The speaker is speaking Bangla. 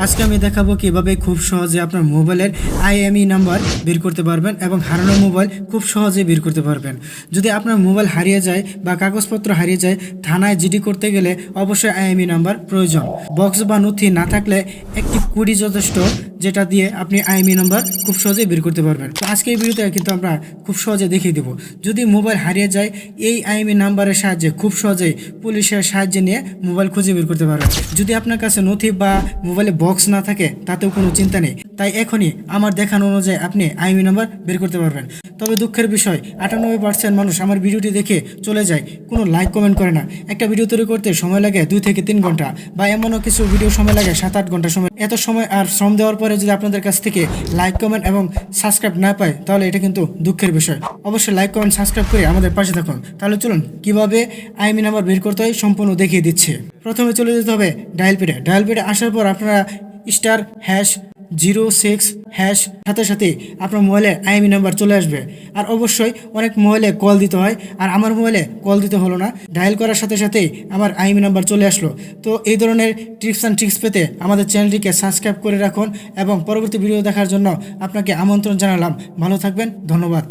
আজকে আমি দেখাবো কিভাবে খুব সহজে আপনার মোবাইলের আইএমই নাম্বার বের করতে পারবেন এবং হারানো মোবাইল খুব সহজে বের করতে পারবেন। যদি আপনার মোবাইল হারিয়ে যায় বা কাগজপত্র হারিয়ে যায়, থানায় জিডি করতে গেলে অবশ্যই আইএমই নাম্বার প্রয়োজন। বক্স বা নথি না থাকলে একটি কুড়ি যথেষ্ট, যেটা দিয়ে আপনি আইএমই নাম্বার খুব সহজে বের করতে পারবেন। তো আজকে এই ভিডিওতে কিন্তু আমরা খুব সহজে দেখিয়ে দেবো। যদি মোবাইল হারিয়ে যায়, এই আইএমই নাম্বারের সাহায্যে খুব সহজেই পুলিশের সাহায্য নিয়ে মোবাইল খুঁজে বের করতে পারবেন। যদি আপনার কাছে নথি বা মোবাইলে বক্স না থাকে, তাতেও কোনো চিন্তা নেই। তাই এখনই আমার দেখানো অনুযায়ী আপনি আইএমই নাম্বার বের করতে পারবেন। তবে দুঃখের বিষয়, 98% মানুষ আমার ভিডিওটি দেখে চলে যায়, কোনো লাইক কমেন্ট করে না। একটা ভিডিও তৈরি করতে সময় লাগে 2 থেকে 3 ঘন্টা, বা এমনও কিছু ভিডিও সময় লাগে 7-8 ঘন্টা সময়। এত সময় আর শ্রম দেওয়ার পরে যদি আপনাদের কাছ থেকে লাইক কমেন্ট এবং সাবস্ক্রাইব না পায়, তাহলে এটা কিন্তু দুঃখের বিষয়। অবশ্যই লাইক কমেন্ট সাবস্ক্রাইব করে আমাদের পাশে থাকুন। তাহলে চলুন কিভাবে আইএমই নাম্বার বের করতে হয় সম্পূর্ণ দেখিয়ে দিচ্ছে। প্রথমে চলে যেতে হবে ডায়াল প্যাডে আসার পর আপনারা *#06# সাথে সাথে আপনার মোবাইলে আইএমই নাম্বার চলে আসবে। আর অবশ্যই অনেক মোবাইলে কল দিতে হয়, আর আমার মোবাইলে কল দিতে হলো না, ডায়াল করার সাথে সাথেই আমার আইএমই নাম্বার চলে আসলো। তো এই ধরনের টিপস অ্যান্ড ট্রিক্স পেতে আমাদের চ্যানেলটিকে সাবস্ক্রাইব করে রাখুন এবং পরবর্তী ভিডিও দেখার জন্য আপনাকে আমন্ত্রণ জানালাম। ভালো থাকবেন, ধন্যবাদ।